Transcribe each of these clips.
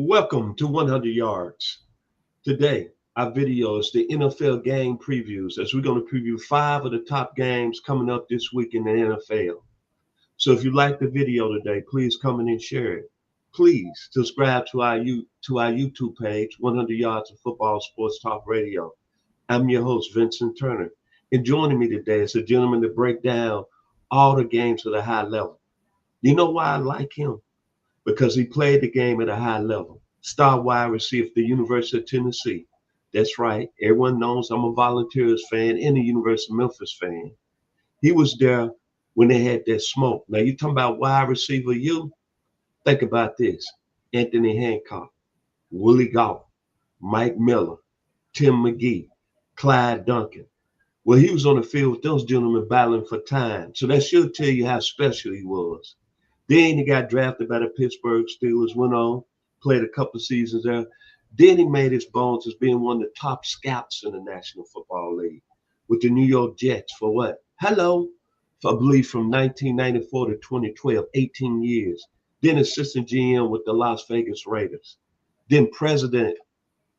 Welcome to 100 Yards. Today, our video is the NFL game previews as we're going to preview 5 of the top games coming up this week in the NFL. So if you like the video today, please come in and share it. Please subscribe to our YouTube page, 100 Yards of Football Sports Talk Radio. I'm your host, Vincent Turner. And joining me today is a gentleman to break down all the games at a high level. You know why I like him? Because he played the game at a high level. Star wide receiver for the University of Tennessee. That's right. Everyone knows I'm a Volunteers fan and a University of Memphis fan. He was there when they had that smoke. Now you talking about wide receiver you? Think about this. Anthony Hancock, Willie Gault, Mike Miller, Tim McGee, Clyde Duncan. Well, he was on the field with those gentlemen battling for time. So that should tell you how special he was. Then he got drafted by the Pittsburgh Steelers, went on, played a couple of seasons there. Then he made his bones as being one of the top scouts in the National Football League with the New York Jets for what? Hello, for, I believe from 1994 to 2012, 18 years. Then assistant GM with the Las Vegas Raiders. Then president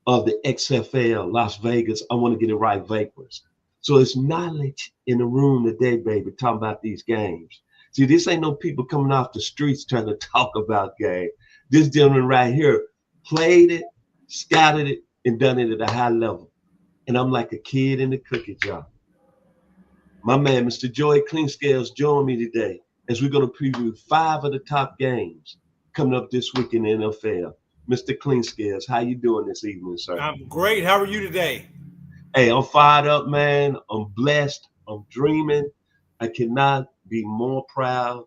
of the XFL, Las Vegas, I want to get it right, Vapors. So it's knowledge in the room today, baby, talking about these games. See, this ain't no people coming off the streets trying to talk about game. This gentleman right here played it, scouted it, and done it at a high level. And I'm like a kid in the cookie jar. My man, Mr. Joey Cleanscales, join me today as we're going to preview 5 of the top games coming up this week in the NFL. Mr. Cleanscales, how you doing this evening, sir? I'm great. How are you today? Hey, I'm fired up, man. I'm blessed. I'm dreaming. I cannot be more proud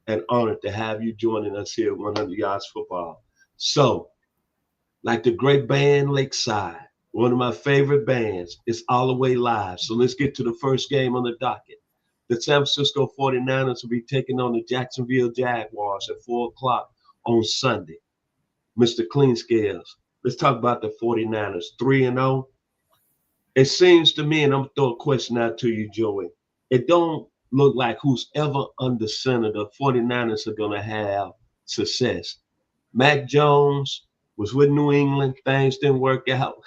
and honored to have you joining us here at 100 Yards Football. So, like the great band Lakeside, one of my favorite bands, is all the way live. So let's get to the first game on the docket. The San Francisco 49ers will be taking on the Jacksonville Jaguars at 4 o'clock on Sunday. Mr. Cleanscales, let's talk about the 49ers, 3-0. It seems to me, and I'm going to throw a question out to you, Joey, it don't look like who's ever under center, the 49ers are going to have success. Mac Jones was with New England. Things didn't work out.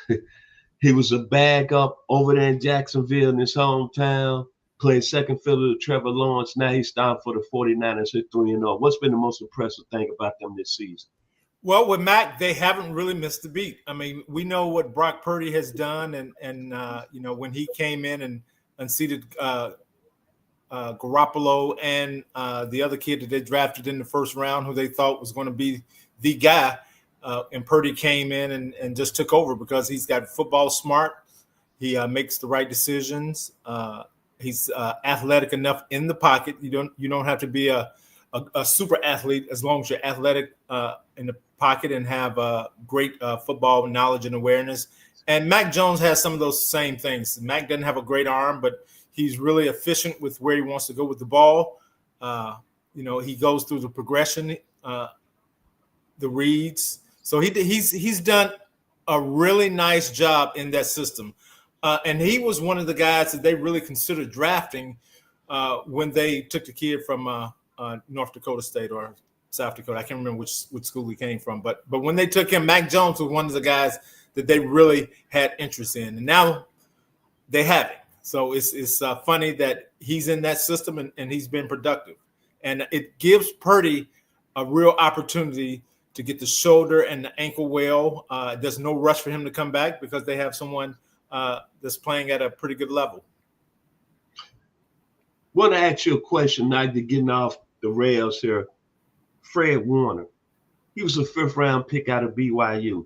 He was a bag up over there in Jacksonville in his hometown, played second fiddle to Trevor Lawrence. Now he's starting for the 49ers at 3-0. What's been the most impressive thing about them this season? Well, with Mac, they haven't really missed a beat. I mean, we know what Brock Purdy has done, and when he came in and unseated Garoppolo and the other kid that they drafted in the first round, who they thought was going to be the guy, and Purdy came in and just took over because he's got football smart. He makes the right decisions. He's athletic enough in the pocket. You don't have to be a super athlete as long as you're athletic in the pocket and have great football knowledge and awareness. And Mac Jones has some of those same things. Mac doesn't have a great arm, but he's really efficient with where he wants to go with the ball. He goes through the progression, the reads. So he's done a really nice job in that system. And he was one of the guys that they really considered drafting when they took the kid from North Dakota State or South Dakota. I can't remember which school he came from. But when they took him, Mac Jones was one of the guys that they really had interest in. And now they have it. So it's funny that he's in that system and he's been productive. And it gives Purdy a real opportunity to get the shoulder and the ankle well. There's no rush for him to come back because they have someone that's playing at a pretty good level. I want to ask you a question, not to getting off the rails here. Fred Warner, he was a 5th-round pick out of BYU.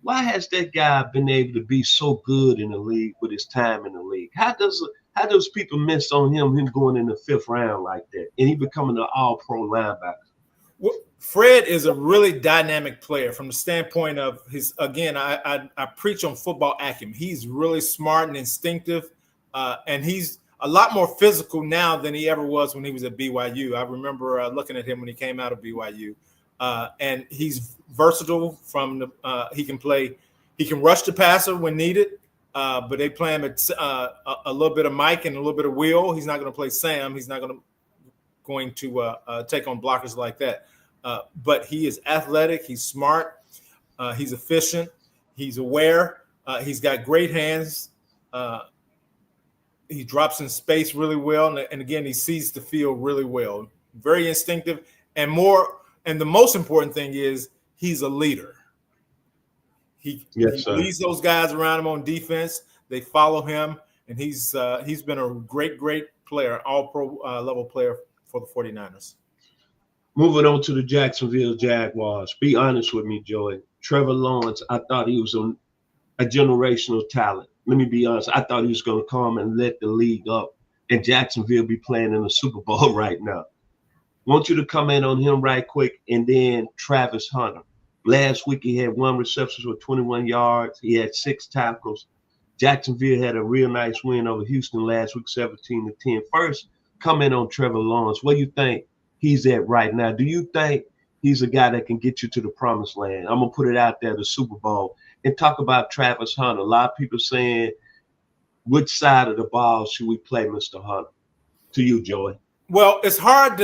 Why has that guy been able to be so good in the league with his time in the league? How does people miss on him going in the 5th round like that, and he becoming an all-pro linebacker? Well, Fred is a really dynamic player from the standpoint of his. Again, I preach on football acumen. He's really smart and instinctive, and he's a lot more physical now than he ever was when he was at BYU. I remember looking at him when he came out of BYU. And he's versatile he can rush the passer when needed, but they play him at a little bit of Mike and a little bit of Will. He's not going to play Sam. He's not going to take on blockers like that. But he is athletic. He's smart. He's efficient. He's aware. He's got great hands. He drops in space really well, and again, he sees the field really well. Very instinctive, and the most important thing is he's a leader. He leads those guys around him on defense. They follow him, and he's been a great player, all-pro level player for the 49ers. Moving on to the Jacksonville Jaguars. Be honest with me, Joey. Trevor Lawrence, I thought he was a generational talent. Let me be honest. I thought he was going to come and let the league up, and Jacksonville be playing in the Super Bowl right now. Want you to comment on him right quick, and then Travis Hunter. Last week, he had 1 reception for 21 yards. He had 6 tackles. Jacksonville had a real nice win over Houston last week, 17-10. First, comment on Trevor Lawrence. What do you think he's at right now? Do you think he's a guy that can get you to the promised land? I'm going to put it out there, the Super Bowl. And talk about Travis Hunter. A lot of people saying, which side of the ball should we play, Mr. Hunter? To you, Joey. Well, it's hard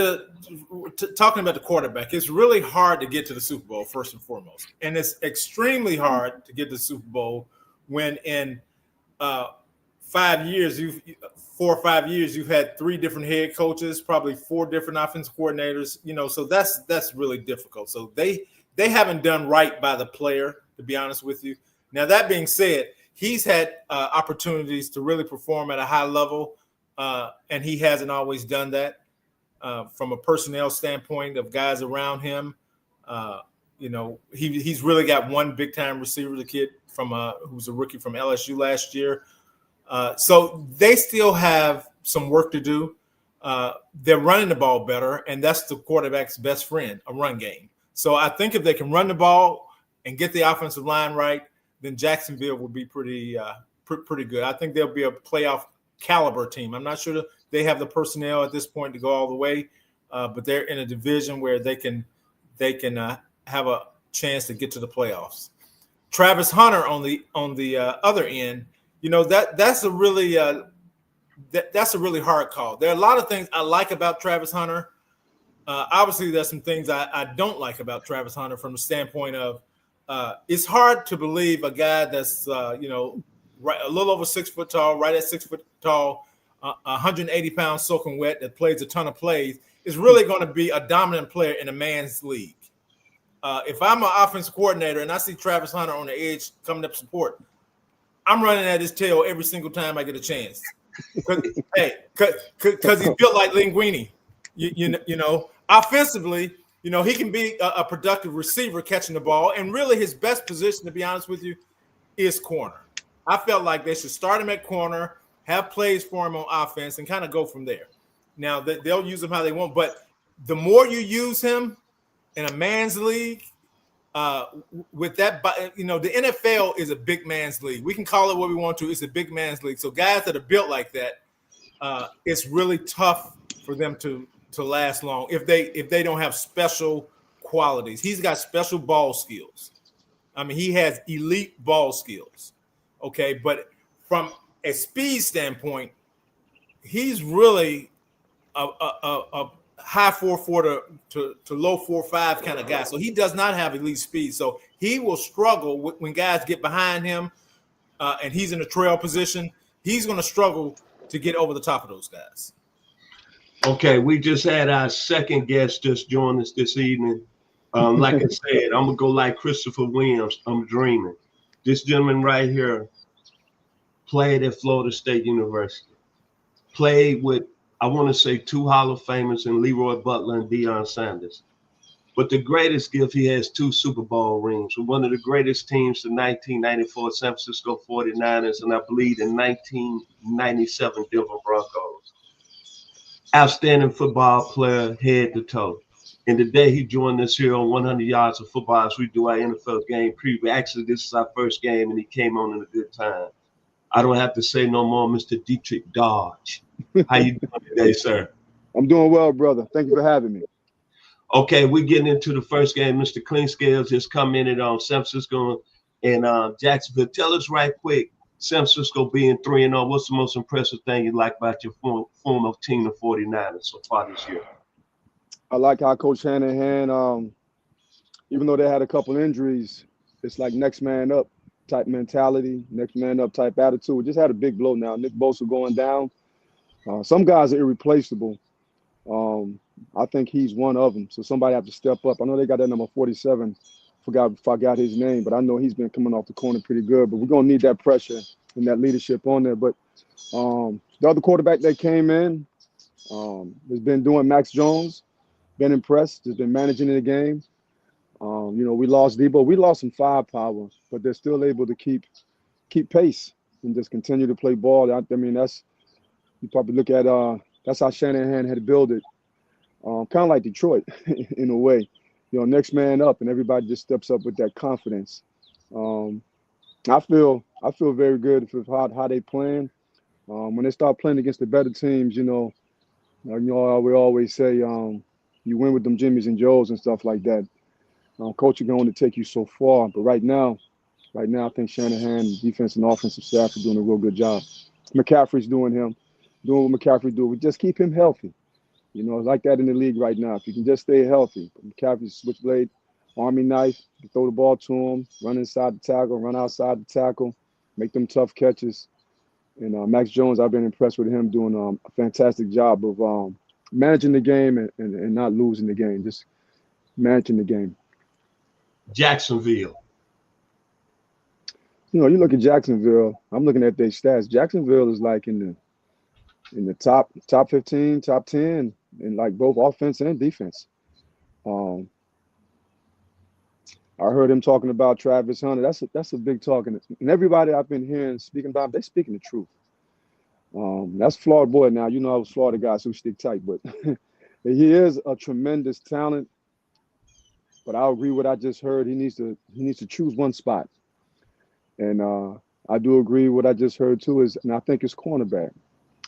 talking about the quarterback. It's really hard to get to the Super Bowl, first and foremost. And it's extremely hard to get to the Super Bowl when in 4 or 5 years, you've had 3 different head coaches, probably 4 different offensive coordinators, so that's really difficult. So they haven't done right by the player, to be honest with you. Now, that being said, he's had opportunities to really perform at a high level, and he hasn't always done that. From a personnel standpoint of guys around him, he's really got one big-time receiver, the kid who's a rookie from LSU last year. So they still have some work to do. They're running the ball better, and that's the quarterback's best friend, a run game. So I think if they can run the ball and get the offensive line right, then Jacksonville will be pretty good. I think they'll be a playoff caliber team. I'm not sure that they have the personnel at this point to go all the way, but they're in a division where they can have a chance to get to the playoffs. Travis Hunter on the other end, that's a really hard call. There are a lot of things I like about Travis Hunter. Obviously, there's some things I don't like about Travis Hunter from the standpoint of it's hard to believe a guy that's right a little over 6 foot tall, right at 6 foot tall, 180 pounds soaking wet, that plays a ton of plays, is really going to be a dominant player in a man's league. If I'm an offensive coordinator and I see Travis Hunter on the edge coming up support, I'm running at his tail every single time I get a chance. Because he's built like Linguini. Offensively, he can be a productive receiver catching the ball. And really his best position, to be honest with you, is corner. I felt like they should start him at corner, have plays for him on offense, and kind of go from there. Now, they'll use him how they want, but the more you use him in a man's league, with that, the NFL is a big man's league. We can call it what we want to. It's a big man's league. So guys that are built like that, it's really tough for them to last long if they don't have special qualities. He's got special ball skills. I mean, he has elite ball skills. Okay, but from a speed standpoint, he's really a high 4.4 to low 4.5 kind of guy. So he does not have elite speed. So he will struggle when guys get behind him and he's in a trail position. He's going to struggle to get over the top of those guys. Okay, we just had our second guest just join us this evening. Like I said, I'm going to go like Christopher Williams. I'm dreaming. This gentleman right here played at Florida State University. Played with, I want to say, 2 Hall of Famers in Leroy Butler and Deion Sanders. But the greatest gift, he has 2 Super Bowl rings with one of the greatest teams, the 1994 San Francisco 49ers, and I believe in 1997 Denver Broncos. Outstanding football player, head to toe. And today he joined us here on 100 Yards of Football as we do our NFL game preview. Actually, this is our first game, and he came on in a good time. I don't have to say no more, Mr. Dietrich Dodge. How you doing today, sir? I'm doing well, brother. Thank you for having me. Okay, we're getting into the first game. Mr. Clean Scales just commented on San Francisco and Jacksonville. Tell us right quick, San Francisco being 3-0, what's the most impressive thing you like about your former team, the 49ers, so far this year? I like how Coach Shanahan, even though they had a couple injuries, it's like next man up type mentality, next man up type attitude. We just had a big blow now. Nick Bosa going down. Some guys are irreplaceable. I think he's one of them. So somebody have to step up. I know they got that number 47. Forgot if I got his name, but I know he's been coming off the corner pretty good. But we're gonna need that pressure and that leadership on there. But the other quarterback that came in has been doing Max Jones. Been impressed. Has been managing the game. We lost Debo. We lost some firepower, but they're still able to keep pace and just continue to play ball. I mean, that's you probably look at that's how Shanahan had to build it. Kind of like Detroit in a way. Next man up, and everybody just steps up with that confidence. I feel very good with how they playing. When they start playing against the better teams, we always say you win with them Jimmys and Joes and stuff like that. Coach is going to take you so far, but right now, I think Shanahan, defense and offensive staff are doing a real good job. McCaffrey's doing what McCaffrey do. We just keep him healthy. It's like that in the league right now. If you can just stay healthy, McCaffrey's switchblade, Army knife, you throw the ball to him, run inside the tackle, run outside the tackle, make them tough catches. And Max Jones, I've been impressed with him doing a fantastic job of managing the game and not losing the game, just managing the game. Jacksonville. You look at Jacksonville, I'm looking at their stats. Jacksonville is like in the top 15, top 10 in like both offense and defense. I heard him talking about Travis Hunter. That's a big talk. And everybody I've been hearing speaking about, they're speaking the truth. That's Florida boy now. I was Florida guys who stick tight, but he is a tremendous talent. But I agree with what I just heard. He needs to choose one spot. And I do agree what I just heard too and I think it's cornerback.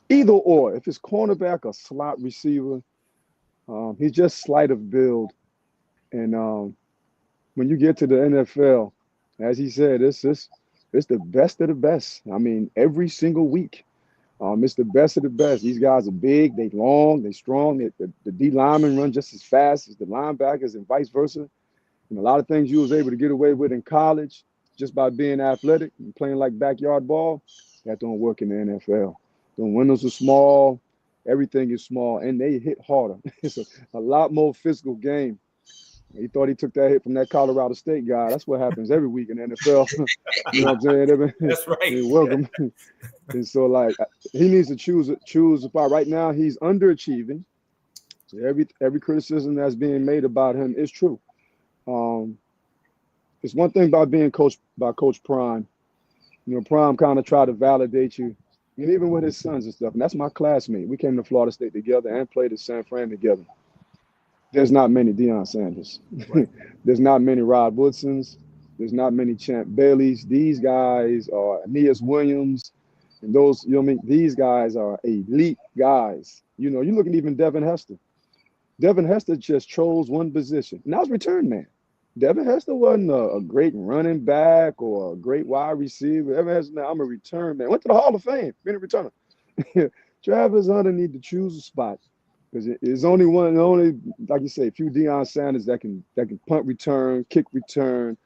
Either or, if it's cornerback or slot receiver, he's just slight of build. And when you get to the NFL, as he said, it's the best of the best. I mean, every single week, it's the best of the best. These guys are big, they long, they strong. The D linemen run just as fast as the linebackers and vice versa. And a lot of things you was able to get away with in college just by being athletic and playing like backyard ball, that don't work in the NFL. The windows are small, everything is small, and they hit harder. It's a lot more physical game. He thought he took that hit from that Colorado State guy. That's what happens every week in the NFL. You know what I'm saying? That's right. Welcome. And so, like, he needs to choose a spot. Right now, he's underachieving. So every criticism that's being made about him is true. It's one thing about being coached by Coach Prime. Prime kind of tried to validate you, and even with his sons and stuff. And that's my classmate. We came to Florida State together and played at San Fran together. There's not many Deion Sanders. Right. There's not many Rod Woodsons. There's not many Champ Baileys. These guys are Aeneas Williams. And those, these guys are elite guys. You look at even Devin Hester. Devin Hester just chose one position, and that was return man. Devin Hester wasn't a great running back or a great wide receiver. Devin Hester, I'm a return man. Went to the Hall of Fame, been a returner. Travis Hunter need to choose a spot. Because it's only like you say, a few Deion Sanders that can punt return, kick return,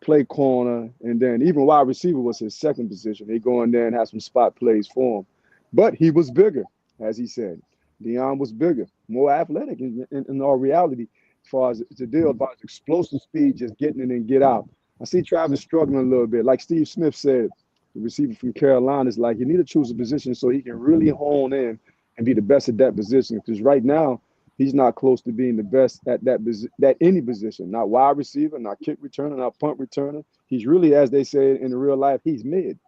play corner, and then even wide receiver was his second position. They go in there and have some spot plays for him. But he was bigger, as he said. Deion was bigger, more athletic in all reality, as far as the deal about explosive speed, just getting in and get out. I see Travis struggling a little bit. Like Steve Smith said, the receiver from Carolina is like, you need to choose a position so he can really hone in and be the best at that position. Because right now, he's not close to being the best at that any position. Not wide receiver, not kick returner, not punt returner. He's really, as they say in the real life, he's mid.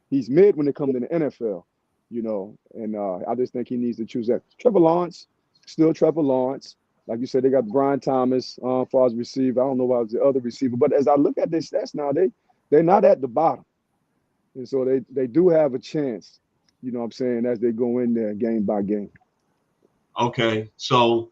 He's mid when it comes to the NFL, And I just think he needs to choose that. Trevor Lawrence, still Trevor Lawrence. Like you said, they got Brian Thomas as far as receiver. I don't know why it's the other receiver. But as I look at their stats now, they're not at the bottom. And so they do have a chance. You know what I'm saying, as they go in there game by game. Okay, so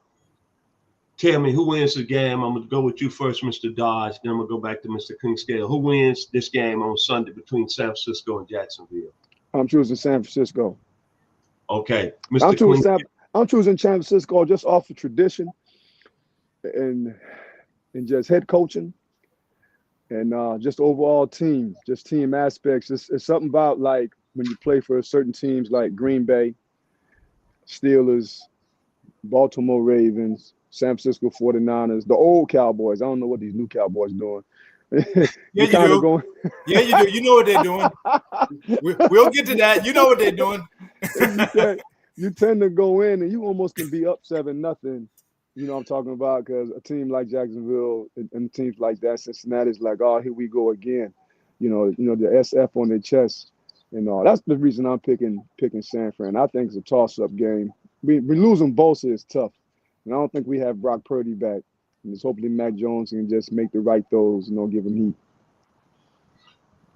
tell me who wins the game. I'm going to go with you first, Mr. Dodge. Then I'm going to go back to Mr. Kingscale. Who wins this game on Sunday between San Francisco and Jacksonville? I'm choosing San Francisco. Okay. I'm choosing San Francisco just off of tradition and just head coaching and just overall team aspects. It's something about like when you play for certain teams like Green Bay, Steelers, Baltimore Ravens, San Francisco 49ers, the old Cowboys. I don't know what these new Cowboys doing. Yeah, you do. Going... Yeah, you do. You know what they're doing. We'll get to that. You know what they're doing. You tend to go in and you almost can be up 7-0. You know what I'm talking about? Because a team like Jacksonville and teams like that, Cincinnati, is like, oh, here we go again. You know the SF on their chest and all. That's the reason I'm picking San Fran. I think it's a toss-up game. We losing Bosa is tough, and I don't think we have Brock Purdy back. And it's hopefully Mac Jones can just make the right throws and give him heat.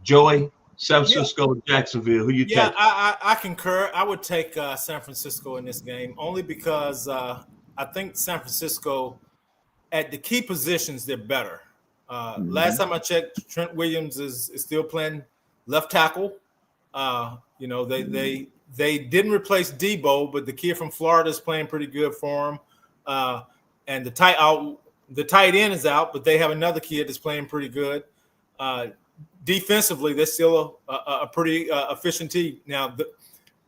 Joey, San Francisco, Jacksonville. Who you take? Yeah, I concur. I would take San Francisco in this game only because I think San Francisco, at the key positions, they're better. Last time I checked, Trent Williams is still playing left tackle. They didn't replace Debo, but the kid from Florida is playing pretty good for him. And the tight end is out, but they have another kid that's playing pretty good. Defensively, they're still a pretty efficient team. Now,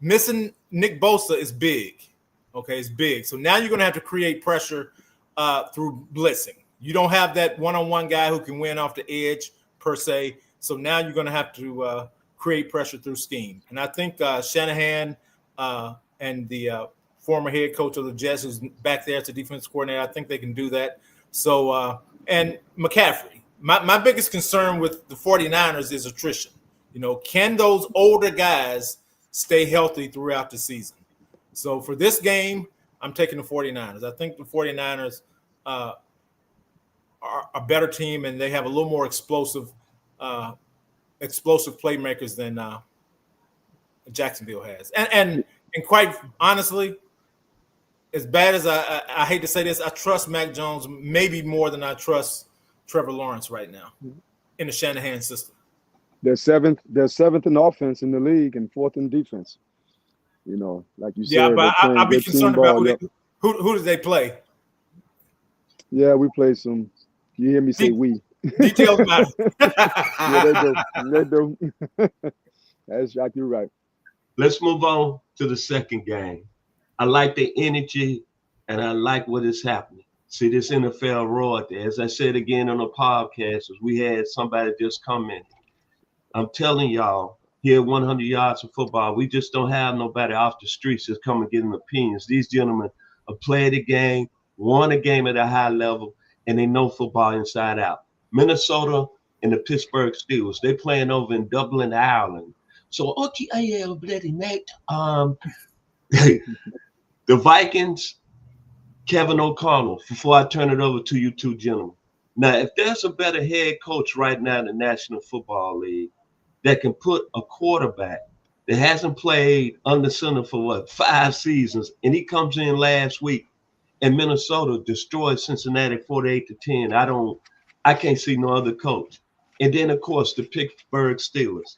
missing Nick Bosa is big. Okay, it's big. So now you're going to have to create pressure through blitzing. You don't have that one-on-one guy who can win off the edge per se. So now you're going to have to create pressure through scheme. And I think Shanahan and the former head coach of the Jets, who's back there as a defense coordinator, I think they can do that. So, and McCaffrey. My biggest concern with the 49ers is attrition. Can those older guys stay healthy throughout the season? So for this game, I'm taking the 49ers. I think the 49ers are a better team, and they have a little more explosive playmakers than Jacksonville has. And quite honestly, as bad as I hate to say this, I trust Mac Jones maybe more than I trust Trevor Lawrence right now in the Shanahan system. They're seventh in offense in the league and fourth in defense. Like you said. Yeah, but I'd be concerned about who do they play? Yeah, we play some. You hear me say we. Details matter. Yeah, they do. That's exactly right. Let's move on to the second game. I like the energy, and I like what is happening. See this NFL royalty. As I said again on the podcast, we had somebody just comment. I'm telling y'all, here 100 yards of football, we just don't have nobody off the streets that's come and giving opinions. These gentlemen have played the game, won a game at a high level, and they know football inside out. Minnesota and the Pittsburgh Steelers, they playing over in Dublin, Ireland. So, bloody mate. The Vikings, Kevin O'Connell, before I turn it over to you two gentlemen. Now, if there's a better head coach right now in the National Football League that can put a quarterback that hasn't played under center for 5 seasons, and he comes in last week and Minnesota destroyed Cincinnati 48-10. I can't see no other coach. And then, of course, the Pittsburgh Steelers.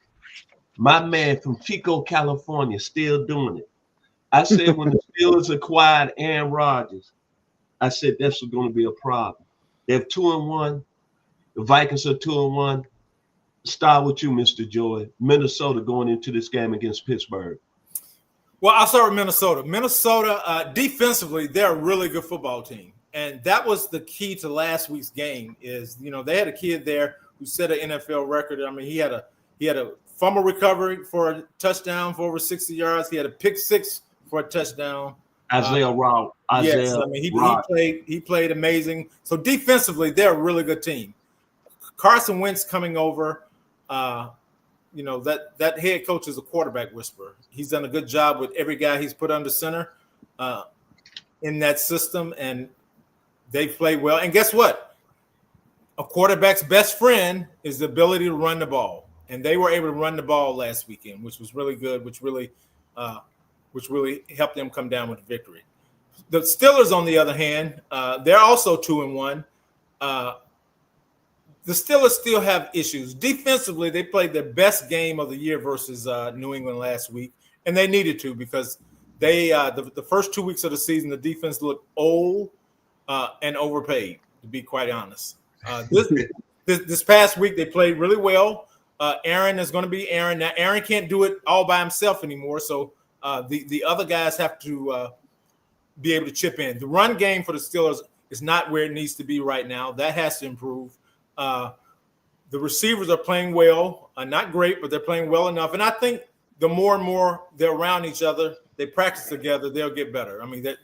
My man from Pico, California, still doing it. I said when the Steelers acquired Aaron Rodgers, I said that's going to be a problem. They have 2-1. The Vikings are 2-1. Start with you, Mr. Joy. Minnesota going into this game against Pittsburgh. Well, I'll start with Minnesota. Minnesota, defensively, they're a really good football team. And that was the key to last week's game is, they had a kid there who set an NFL record. I mean, he had a fumble recovery for a touchdown for over 60 yards. He had a pick six for a touchdown. Isaiah Rod. Yes, I mean, he played amazing. So defensively, they're a really good team. Carson Wentz coming over, that head coach is a quarterback whisperer. He's done a good job with every guy he's put under center in that system, and they play well. And guess what? A quarterback's best friend is the ability to run the ball, and they were able to run the ball last weekend, which was really good, which really helped them come down with a victory. The Steelers, on the other hand, they're also 2-1. The Steelers still have issues. Defensively, they played their best game of the year versus New England last week, and they needed to because they the first 2 weeks of the season, the defense looked old and overpaid, to be quite honest. this past week they played really well. Aaron is going to be Aaron. Now Aaron can't do it all by himself anymore, so the other guys have to be able to chip in. The run game for the Steelers is not where it needs to be right now. That has to improve. The receivers are playing well, not great, but they're playing well enough. And I think the more and more they're around each other, they practice together, they'll get better. I mean, the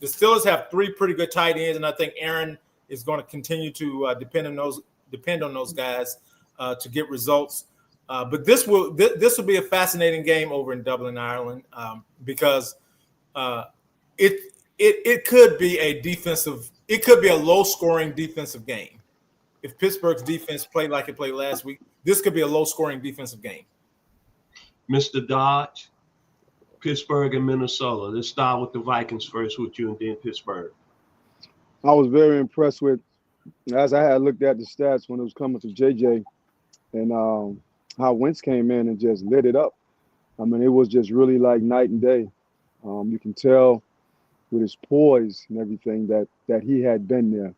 Steelers have 3 pretty good tight ends, and I think Aaron is going to continue to depend on those guys to get results. But this will be a fascinating game over in Dublin, Ireland, because it could be a low-scoring defensive game. If Pittsburgh's defense played like it played last week, this could be a low-scoring defensive game. Mr. Dodge, Pittsburgh and Minnesota. Let's start with the Vikings first with you and then Pittsburgh. I was very impressed with, as I had looked at the stats when it was coming to JJ, and how Wentz came in and just lit it up. I mean, it was just really like night and day. You can tell with his poise and everything that he had been there.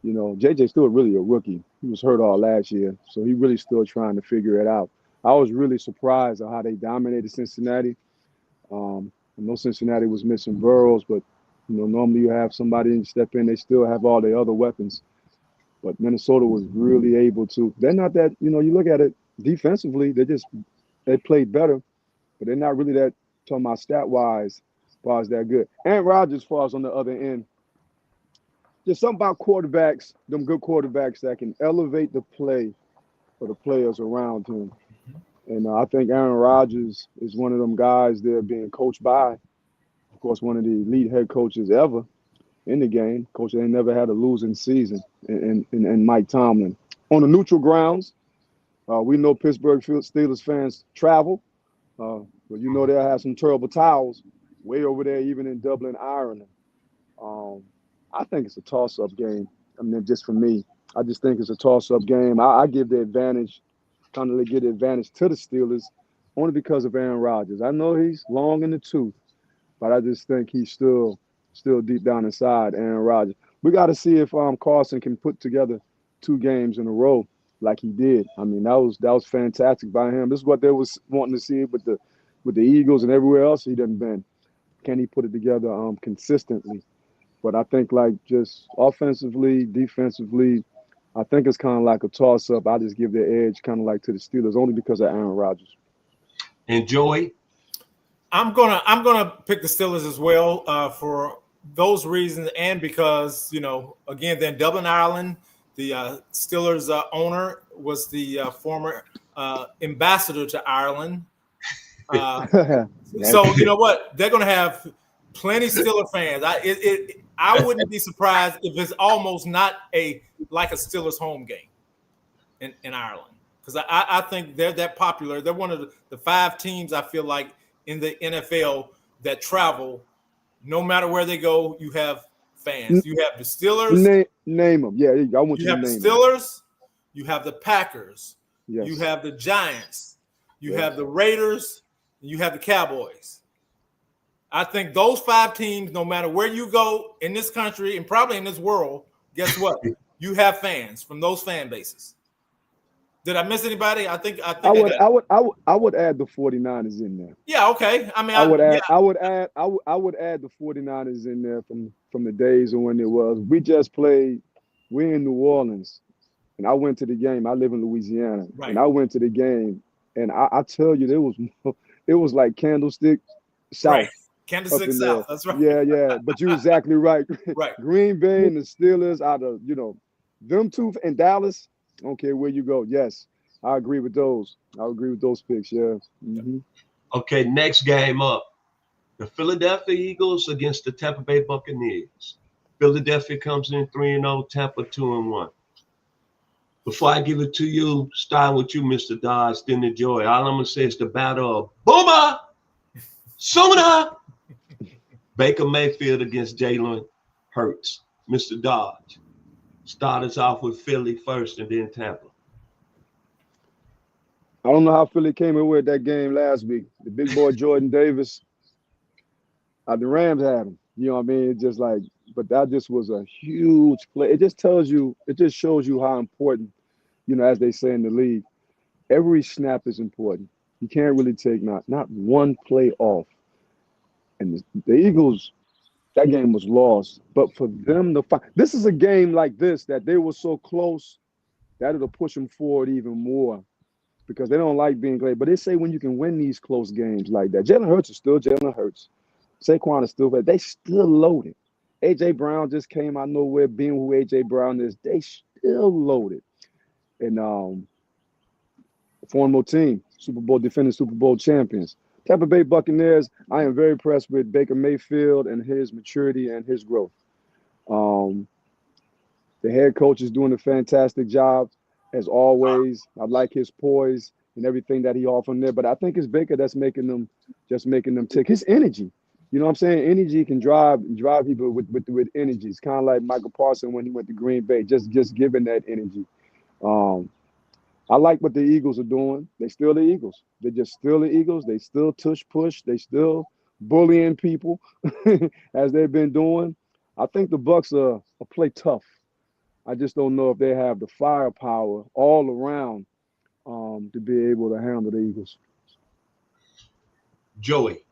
You know, JJ's still really a rookie. He was hurt all last year, so he really still trying to figure it out. I was really surprised at how they dominated Cincinnati. I know Cincinnati was missing Burrows, but you know, normally you have somebody step in, they still have all their other weapons. But Minnesota was really able to. They're not that, you know, you look at it defensively, they played better, but they're not really that, talking about stat-wise, as far as that good. Aaron Rodgers falls on the other end. Just something about quarterbacks, them good quarterbacks that can elevate the play for the players around him. And I think Aaron Rodgers is one of them guys there being coached by, of course, one of the elite head coaches ever in the game. Coach, they never had a losing season, and Mike Tomlin. On the neutral grounds, we know Pittsburgh Steelers fans travel, but you know they'll have some terrible towels way over there, even in Dublin, Ireland. I think it's a toss-up game. I mean, just for me, I just think it's a toss-up game. I give the advantage, kind of give the advantage to the Steelers only because of Aaron Rodgers. I know he's long in the tooth, but I just think he's still deep down inside Aaron Rodgers. We got to see if Carson can put together 2 games in a row like he did. I mean, that was fantastic by him. This is what they was wanting to see with the Eagles and everywhere else he done been. Can he put it together consistently? But I think like just offensively, defensively, I think it's kind of like a toss-up. I just give the edge kind of like to the Steelers only because of Aaron Rodgers. And Joey? I'm gonna pick the Steelers as well for those reasons, and because, you know, again, then Dublin, Ireland, the Steelers owner was the former ambassador to Ireland. So you know what? They're gonna have plenty Steeler fans. I wouldn't be surprised if it's almost not like a Steelers home game in Ireland, because I think they're that popular. They're one of the 5 teams I feel like in the NFL that travel. No matter where they go, you have fans. You have the Steelers. Name them. Yeah, I want you have the Steelers. You have the Packers. Yes. You have the Giants. You have the Raiders. And you have the Cowboys. I think those 5 teams, no matter where you go in this country and probably in this world, guess what? You have fans from those fan bases. Did I miss anybody? I would add the 49ers in there. Yeah, okay. I mean, I would add the 49ers in there from the days of when it was. We're in New Orleans, and I went to the game. I live in Louisiana, right. And I went to the game, and I tell you, it was like Candlestick South. Right. Candlestick South, that's right. Yeah. But you're exactly right. Right. Green Bay and the Steelers out of, them 2 in Dallas. I don't care where you go. Yes, I agree with those. I agree with those picks, yeah. Mm-hmm. Okay, next game up. The Philadelphia Eagles against the Tampa Bay Buccaneers. Philadelphia comes in 3-0, Tampa 2-1. Before I give it to you, starting with you, Mr. Dodge, then the Joy. All I'm going to say is the battle of Boomer Sooner. Baker Mayfield against Jalen Hurts. Mr. Dodge, start us off with Philly first and then Tampa. I don't know how Philly came in with that game last week. The big boy Jordan Davis, the Rams had him. You know what I mean? It's just like, but that just was a huge play. It just shows you how important as they say in the league, every snap is important. You can't really take not one play off. And the Eagles, that game was lost. But for them to fight, this is a game like this that they were so close that it'll push them forward even more because they don't like being great. But they say when you can win these close games like that, Jalen Hurts is still Jalen Hurts. Saquon is still, but they still loaded. A.J. Brown just came out of nowhere being who A.J. Brown is. They still loaded. And former team, defending Super Bowl champions. Tampa Bay Buccaneers, I am very impressed with Baker Mayfield and his maturity and his growth. The head coach is doing a fantastic job, as always. I like his poise and everything that he offers there. But I think it's Baker that's making them tick. His energy, you know what I'm saying? Energy can drive people with energy. It's kind of like Michael Parsons when he went to Green Bay, just giving that energy. I like what the Eagles are doing. They still the Eagles. They're just still the Eagles. They still push. They still bullying people as they've been doing. I think the Bucs are play tough. I just don't know if they have the firepower all around to be able to handle the Eagles. Joey.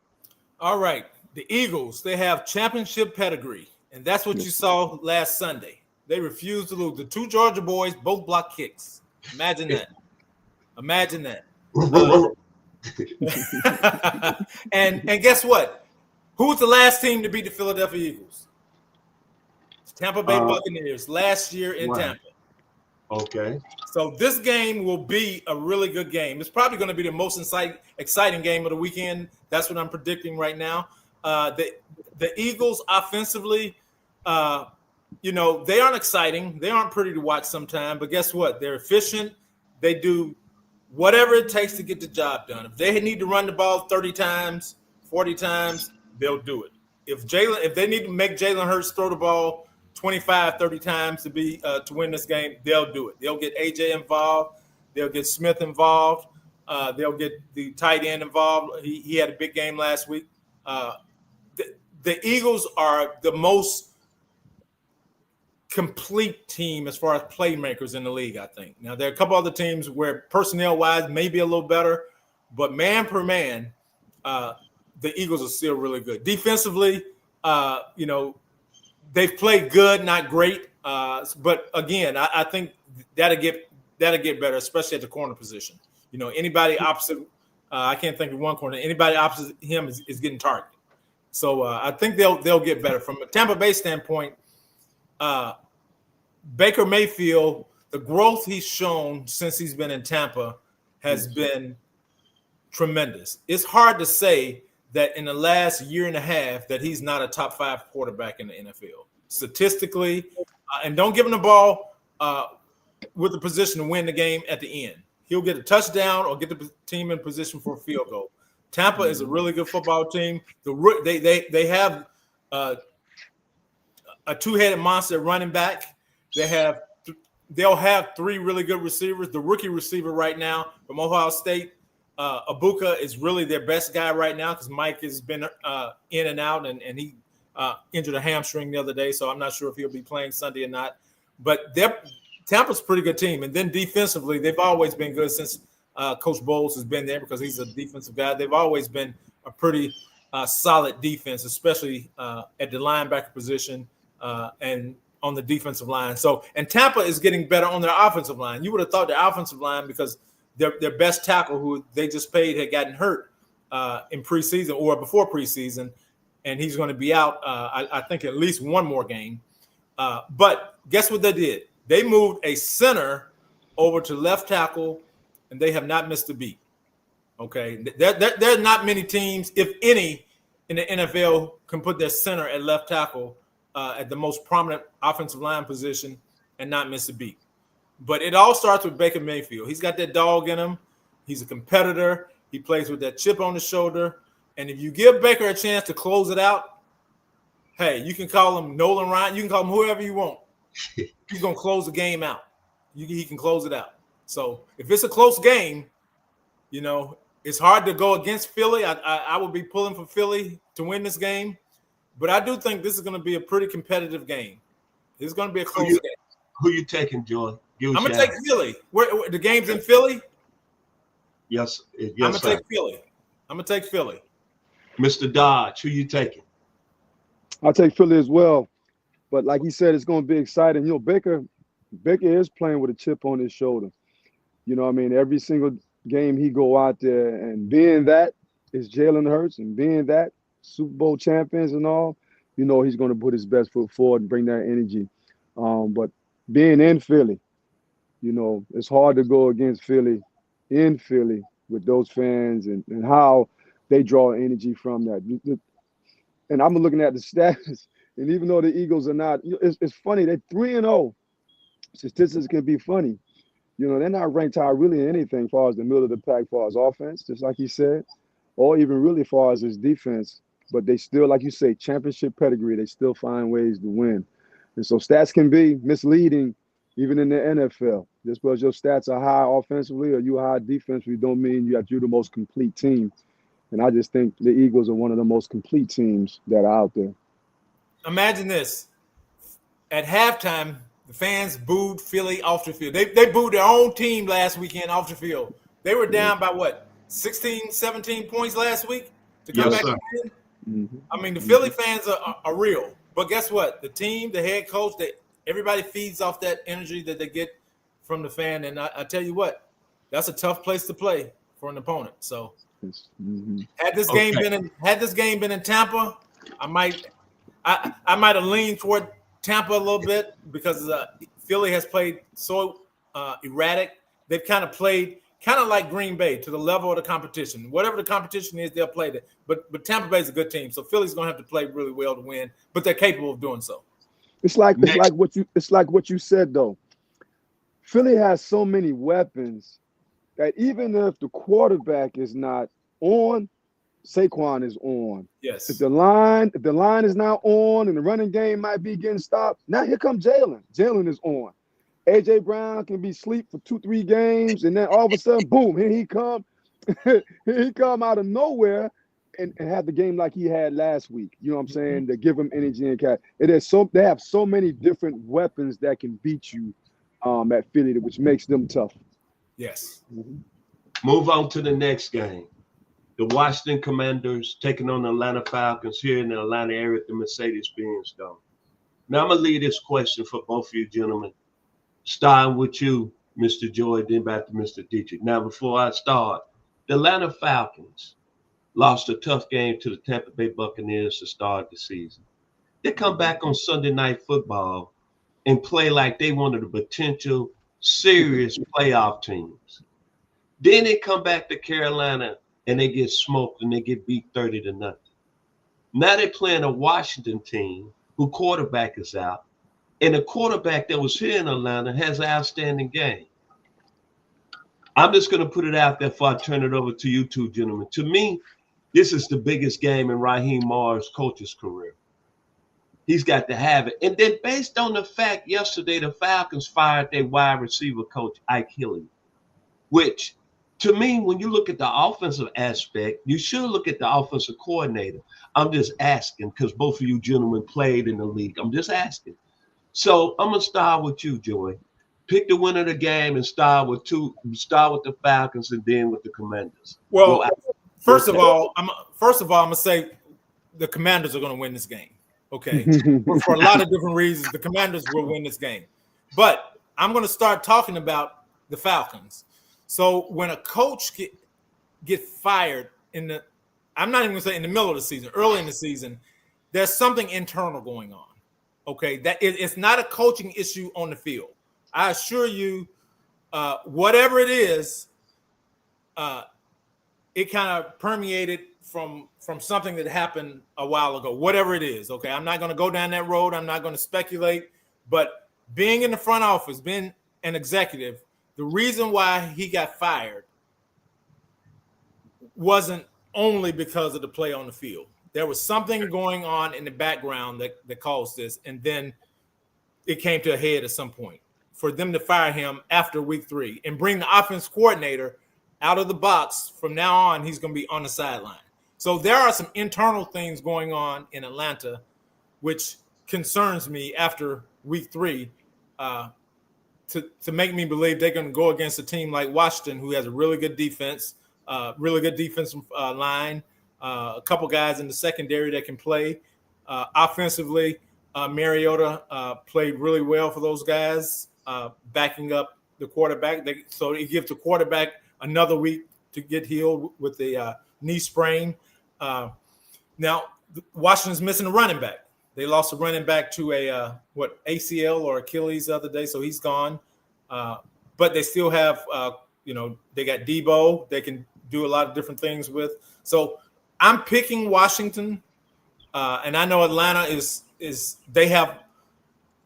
All right. The Eagles, they have championship pedigree, and that's what you saw last Sunday. They refused to lose. The two Georgia boys both blocked kicks. Imagine that. And guess what? Who was the last team to beat the Philadelphia Eagles? It's Tampa Bay Buccaneers last year in Tampa. Okay. So this game will be a really good game. It's probably going to be the most exciting game of the weekend. That's what I'm predicting right now. The Eagles offensively, they aren't exciting. They aren't pretty to watch sometimes. But guess what? They're efficient. They do whatever it takes to get the job done. If they need to run the ball 30 times, 40 times, they'll do it. If they need to make Jalen Hurts throw the ball 25, 30 times to win this game, they'll do it. They'll get AJ involved. They'll get Smith involved. They'll get the tight end involved. He had a big game last week. The Eagles are the most complete team as far as playmakers in the league, I think. Now, there are a couple other teams where personnel-wise may be a little better, but man per man, the Eagles are still really good. Defensively, they've played good, not great. But again, I think that'll get better, especially at the corner position. Anybody opposite, I can't think of one corner. Anybody opposite him is getting targeted. So I think they'll get better. From a Tampa Bay standpoint, Baker Mayfield, the growth he's shown since he's been in Tampa has been tremendous. It's hard to say that in the last year and a half that he's not a top 5 quarterback in the NFL. Statistically, and don't give him the ball with the position to win the game at the end. He'll get a touchdown or get the team in position for a field goal. Tampa is a really good football team. They have a two-headed monster running back. They'll have 3 really good receivers. The rookie receiver right now from Ohio State, Abuka, is really their best guy right now because Mike has been in and out, and he injured a hamstring the other day, so I'm not sure if he'll be playing Sunday or not. But Tampa's a pretty good team. And then defensively, they've always been good since Coach Bowles has been there because he's a defensive guy. They've always been a pretty solid defense, especially at the linebacker position and on the defensive line. And Tampa is getting better on their offensive line. You would have thought their offensive line, because their best tackle, who they just paid, had gotten hurt in preseason or before preseason, and he's going to be out, I think, at least one more game. But guess what they did? They moved a center over to left tackle, and they have not missed a beat. Okay, there are not many teams, if any, in the NFL can put their center at left tackle at the most prominent offensive line position and not miss a beat. But it all starts with Baker Mayfield. He's got that dog in him. He's a competitor. He plays with that chip on his shoulder. And if you give Baker a chance to close it out, hey, you can call him Nolan Ryan. You can call him whoever you want. He's going to close the game out. He can close it out. So if it's a close game, it's hard to go against Philly. I would be pulling for Philly to win this game. But I do think this is going to be a pretty competitive game. It's going to be a close game. Who you taking, Joy? Use I'm gonna your take Philly. Where the game's in Philly? Yes, I'm yes, gonna sir. take Philly. I'm gonna take Philly. Mr. Dodge, who you taking? I'll take Philly as well. But like he said, it's going to be exciting. You know, Baker is playing with a chip on his shoulder. You know what I mean? Every single game he go out there and being that is Jalen Hurts and being that Super Bowl champions and all, you know, he's going to put his best foot forward and bring that energy. But being in Philly, you know, it's hard to go against Philly in Philly with those fans and how they draw energy from that. And I'm looking at the stats, and even though the Eagles are not, it's funny, they're 3-0. Statistics can be funny. You know, they're not ranked high really in anything as far as the middle of the pack, as far as offense, just like he said, or even really as far as his defense. But they still, like you say, championship pedigree, they still find ways to win. And so stats can be misleading even in the NFL. Just because your stats are high offensively or you high defensively don't mean you're the most complete team. And I just think the Eagles are one of the most complete teams that are out there. Imagine this. At halftime, the fans booed Philly off the field. They booed their own team last weekend off the field. They were down by what, 16, 17 points last week to come back and win? Mm-hmm. I mean, the Philly fans are real. But guess what? The team, the head coach, everybody feeds off that energy that they get from the fan. And I tell you what, that's a tough place to play for an opponent. So had this game been in Tampa, I might have leaned toward Tampa a little bit because Philly has played so erratic. They've kind of played like Green Bay to the level of the competition. Whatever the competition is, they'll play it. But Tampa Bay is a good team, so Philly's going to have to play really well to win. But they're capable of doing so. It's like what you said though. Philly has so many weapons that even if the quarterback is not on, Saquon is on. Yes. If the line is not on and the running game might be getting stopped, now here comes Jalen. Jalen is on. AJ Brown can be asleep for 2-3 games, and then all of a sudden, boom, here he come. He come out of nowhere and have the game like he had last week. You know what I'm saying? To give him energy and catch. They have so many different weapons that can beat you at Philly, which makes them tough. Yes. Move on to the next game. The Washington Commanders taking on the Atlanta Falcons here in the Atlanta area at the Mercedes-Benz Dome. Now, I'm going to leave this question for both of you gentlemen, starting with you, Mr. Joy, then back to Mr. Dietrich. Now, before I start, the Atlanta Falcons lost a tough game to the Tampa Bay Buccaneers to start the season. They come back on Sunday Night Football and play like they one of the potential serious playoff teams. Then they come back to Carolina and they get smoked and they get beat 30-0. Now they're playing a Washington team who quarterback is out. And the quarterback that was here in Atlanta has an outstanding game. I'm just going to put it out there before I turn it over to you two gentlemen. To me, this is the biggest game in Raheem Morris' coach's career. He's got to have it. And then based on the fact yesterday the Falcons fired their wide receiver coach, Ike Hilliard, which to me, when you look at the offensive aspect, you should look at the offensive coordinator. I'm just asking because both of you gentlemen played in the league. I'm just asking. So I'm going to start with you, Joy. Pick the winner of the game and start with the Falcons and then with the Commanders. Well, first of all, I'm going to say the Commanders are going to win this game. Okay. For a lot of different reasons, the Commanders will win this game. But I'm going to start talking about the Falcons. So when a coach get fired I'm not even going to say in the middle of the season, early in the season, there's something internal going on. Okay, it's not a coaching issue on the field. I assure you, whatever it is, it kind of permeated from something that happened a while ago. Whatever it is, okay. I'm not going to go down that road. I'm not going to speculate. But being in the front office, being an executive, the reason why he got fired wasn't only because of the play on the field. There was something going on in the background that caused this, and then it came to a head at some point. For them to fire him after week 3 and bring the offense coordinator out of the box, from now on, he's going to be on the sideline. So there are some internal things going on in Atlanta, which concerns me after week 3 to to make me believe they're going to go against a team like Washington, who has a really good defense, really good defensive line, a couple guys in the secondary that can play. Offensively, Mariota played really well for those guys, backing up the quarterback. So it gives the quarterback another week to get healed with the knee sprain. Now, Washington's missing a running back. They lost a running back to a ACL or Achilles the other day, so he's gone. But they still have, they got Debo. They can do a lot of different things with. So I'm picking Washington, and I know Atlanta is they have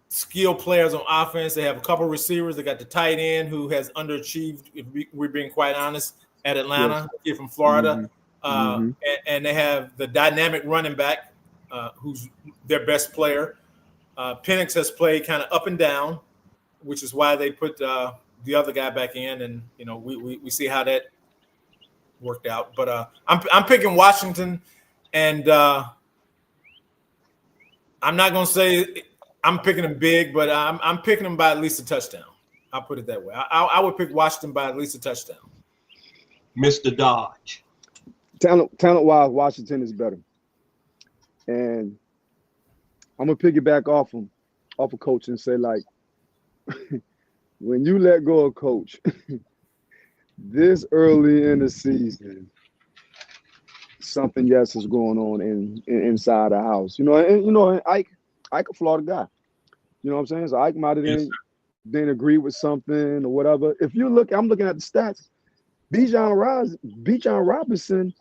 skilled players on offense. They have a couple receivers. They got the tight end who has underachieved, if we're being quite honest, at Atlanta, kid from Florida. And they have the dynamic running back, who's their best player. Penix has played kind of up and down, which is why they put the other guy back in, and we see how that worked out. But I'm picking Washington, and I'm not gonna say I'm picking them big, but I'm picking them by at least a touchdown. I'll put it that way. I would pick Washington by at least a touchdown. Mr. Dodge. Talent-wise, Washington is better. And I'm gonna piggyback off of coach and say, like, when you let go of coach this early in the season, something else is going on inside the house. And Ike a Florida guy. You know what I'm saying? So Ike might have didn't agree with something or whatever. If you look, I'm looking at the stats. Bijan Robinson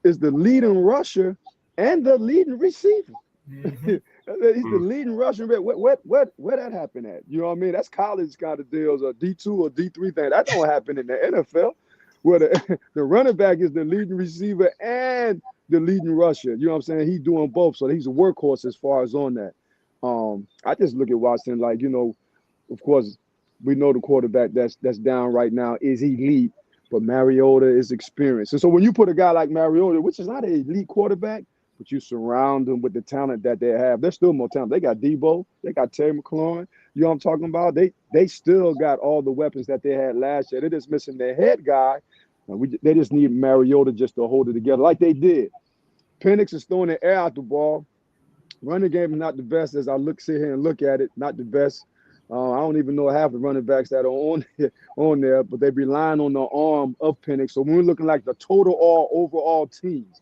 is the leading rusher and the leading receiver. Mm-hmm. He's the leading rusher. Where that happen at? You know what I mean? That's college kind of deals, or D2 or D3 thing. That don't happen in the NFL, where the running back is the leading receiver and the leading rusher. You know what I'm saying? He's doing both, so he's a workhorse as far as on that. I just look at Washington like, of course, we know the quarterback that's down right now is elite, but Mariota is experienced. And so when you put a guy like Mariota, which is not an elite quarterback, but you surround them with the talent that they have, they're still more talented. They got Debo, they got Terry McLaurin. You know what I'm talking about? They still got all the weapons that they had last year. They're just missing their head guy. They just need Mariota just to hold it together like they did. Penix is throwing the air out the ball. Running game is not the best as I sit here and look at it, not the best. I don't even know half the running backs that are on there, but they relying on the arm of Penix. So when we're looking like the overall teams,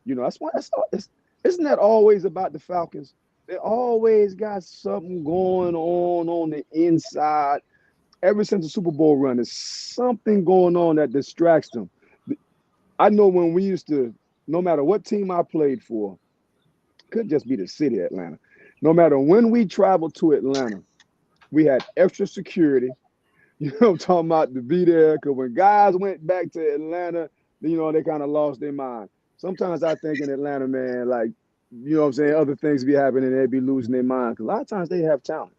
isn't that always about the Falcons? They always got something going on the inside. Ever since the Super Bowl run, there's something going on that distracts them. I know when we used to, no matter what team I played for, could just be the city of Atlanta. No matter when we traveled to Atlanta, we had extra security. You know what I'm talking about, to be there. Because when guys went back to Atlanta, they kind of lost their mind. Sometimes I think in Atlanta, man, like, you know what I'm saying, other things be happening, they be losing their mind. Because a lot of times they have talent.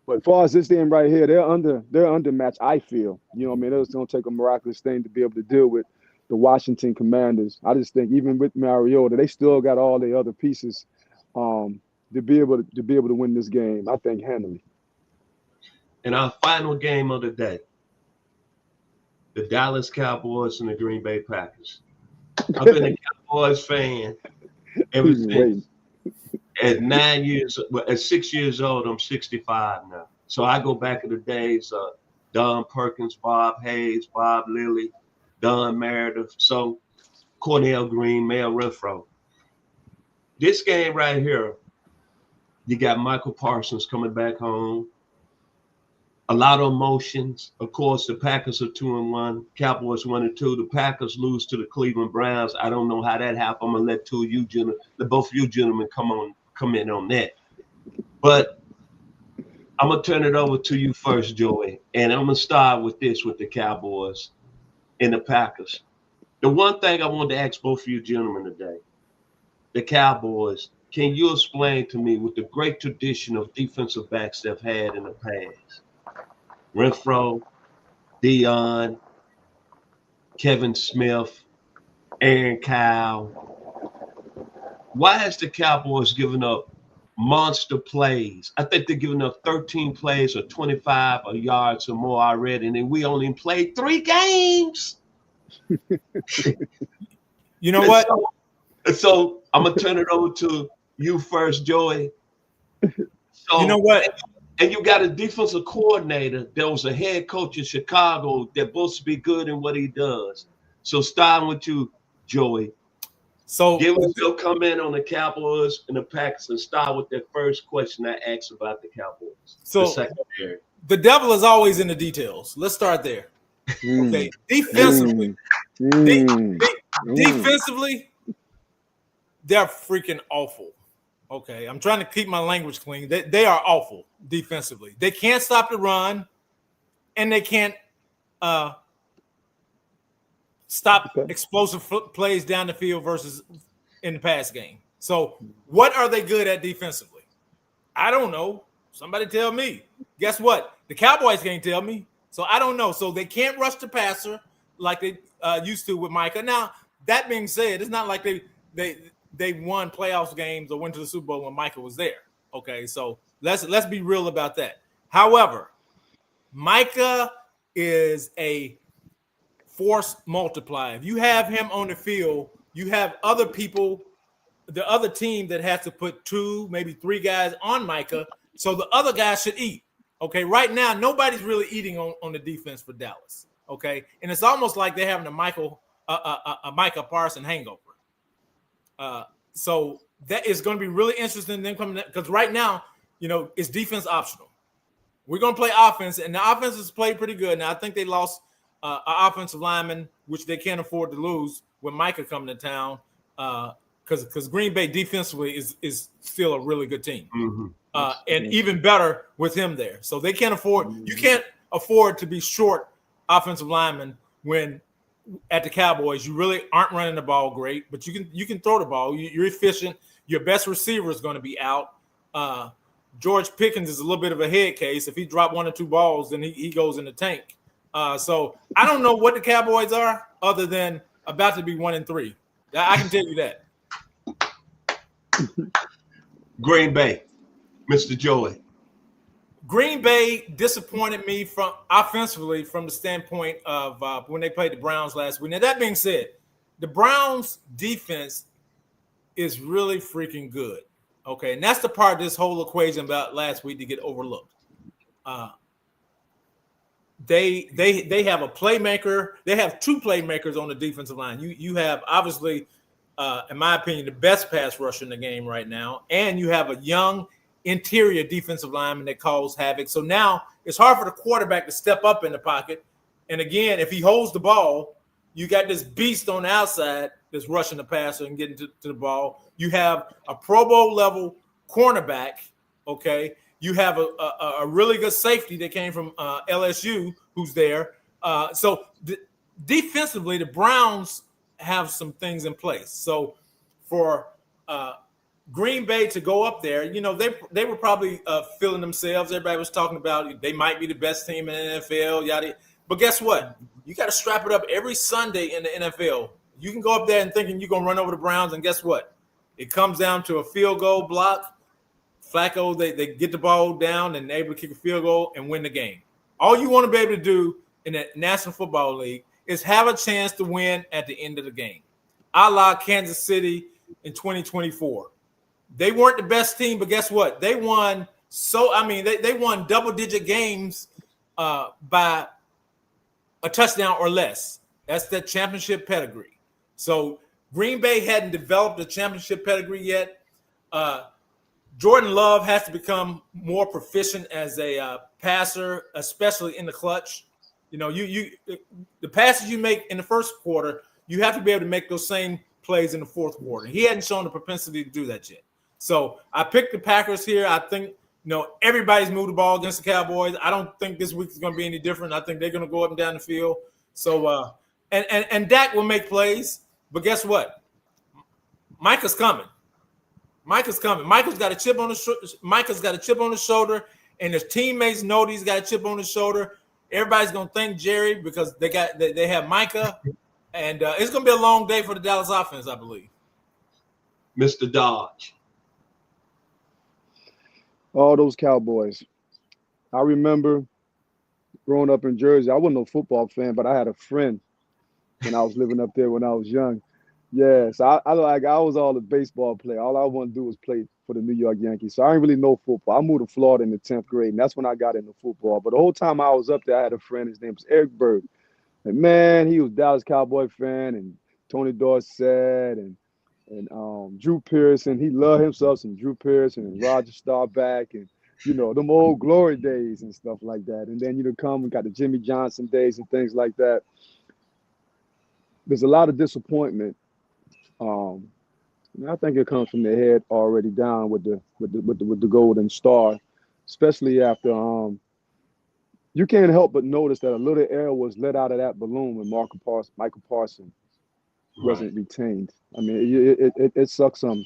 But as far as this thing right here, they're undermatched, I feel. You know what I mean? It's going to take a miraculous thing to be able to deal with the Washington Commanders. I just think even with Mariota, they still got all the other pieces to be able to win this game, I think, handily. And our final game of the day, the Dallas Cowboys and the Green Bay Packers. I've been a Cowboys fan ever since. At 6 years old, I'm 65 now. So I go back in the days of Don Perkins, Bob Hayes, Bob Lilly, Don Meredith, so Cornell Green, Mel Renfro. This game right here, you got Michael Parsons coming back home. A lot of emotions. Of course, the Packers are 2-1, Cowboys 1-2. The Packers lose to the Cleveland Browns. I don't know how that happened. I'm gonna let both of you gentlemen come in on that. But I'm gonna turn it over to you first, Joey, and I'm gonna start with the Cowboys and the Packers. The one thing I wanted to ask both of you gentlemen today, the Cowboys, can you explain to me with the great tradition of defensive backs they've had in the past? Renfro, Dion, Kevin Smith, Aaron Kyle. Why has the Cowboys given up monster plays. I think they're giving up 13 plays or 25 yards or more already, and then we only played 3 games. You know what? So I'm gonna turn it over to you first, Joey. So, you know what? And you got a defensive coordinator that was a head coach in Chicago that's supposed to be good in what he does. So starting with you, Joey. So give us your comment on the Cowboys and the Packers and start with that first question I asked about the Cowboys. So the secondary. The devil is always in the details. Let's start there. Okay. Defensively. Defensively, they're freaking awful. Okay. I'm trying to keep my language clean. They are awful defensively. They can't stop the run, and they can't stop explosive plays down the field versus in the pass game. So what are they good at defensively? I don't know. Somebody tell me. Guess what? The Cowboys can't tell me. So I don't know. So they can't rush the passer like they used to with Micah. Now, that being said, it's not like they won playoffs games or went to the Super Bowl when Micah was there. Okay, so let's be real about that. However, Micah is a force multiplier. If you have him on the field, you have other people, the other team that has to put 2, maybe 3 guys on Micah, so the other guys should eat. Okay, right now, nobody's really eating on the defense for Dallas. Okay, and it's almost like they're having a Micah Parson hangover. So that is going to be really interesting. Them coming because right now, it's defense optional. We're going to play offense, and the offense has played pretty good. Now I think they lost an offensive lineman, which they can't afford to lose with Micah coming to town, because Green Bay defensively is still a really good team. Mm-hmm. And even better with him there. So they can't afford – you can't afford to be short offensive linemen when at the Cowboys you really aren't running the ball great, but you can throw the ball. You're efficient. Your best receiver is going to be out. George Pickens is a little bit of a head case. If he dropped 1 or 2 balls, then he goes in the tank. So I don't know what the Cowboys are other than about to be 1-3. I can tell you that. Green Bay. Mr. Joey. Green Bay disappointed me offensively from the standpoint of when they played the Browns last week. Now, that being said, the Browns defense is really freaking good. Okay, and that's the part of this whole equation about last week to get overlooked. They have a playmaker. They have 2 playmakers on the defensive line. You have obviously, in my opinion, the best pass rusher in the game right now, and you have a young interior defensive lineman that cause havoc. So now it's hard for the quarterback to step up in the pocket. And again, if he holds the ball, you got this beast on the outside that's rushing the passer and getting to the ball. You have a Pro Bowl level cornerback. Okay. You have a really good safety that came from LSU who's there. So defensively, the Browns have some things in place. So for Green Bay to go up there, they were probably feeling themselves. Everybody was talking about they might be the best team in the NFL, yada. But guess what? You got to strap it up every Sunday in the NFL. You can go up there and thinking you're going to run over the Browns, and guess what? It comes down to a field goal block. Flacco, they get the ball down and they're able to kick a field goal and win the game. All you want to be able to do in the National Football League is have a chance to win at the end of the game, a la Kansas City in 2024. They weren't the best team, but guess what? They won. They won double-digit games by a touchdown or less. That's the championship pedigree. So Green Bay hadn't developed a championship pedigree yet. Jordan Love has to become more proficient as a passer, especially in the clutch. The passes you make in the first quarter, you have to be able to make those same plays in the fourth quarter. He hadn't shown the propensity to do that yet. So I picked the Packers here. I think, everybody's moved the ball against the Cowboys. I don't think this week is going to be any different. I think they're going to go up and down the field. So, and Dak will make plays. But guess what? Micah's coming. Micah's got a chip on his shoulder, and his teammates know he's got a chip on his shoulder. Everybody's going to thank Jerry because they have Micah, and it's going to be a long day for the Dallas offense, I believe. Mr. Dodge. All those Cowboys. I remember growing up in Jersey. I wasn't no football fan, but I had a friend when I was living up there when I was young. Yeah, so I was all a baseball player. All I wanted to do was play for the New York Yankees. So I didn't really know football. I moved to Florida in the 10th grade, and that's when I got into football. But the whole time I was up there, I had a friend. His name was Eric Berg. And man, he was a Dallas Cowboy fan, and Tony Dorsett and Drew Pearson. He loved himself some Drew Pearson and Roger Staubach and them old glory days and stuff like that. And then come and got the Jimmy Johnson days and things like that. There's a lot of disappointment. And I think it comes from their head already down with the Golden Star, especially after you can't help but notice that a little air was let out of that balloon when Michael Parsons wasn't retained. I mean, it sucks some.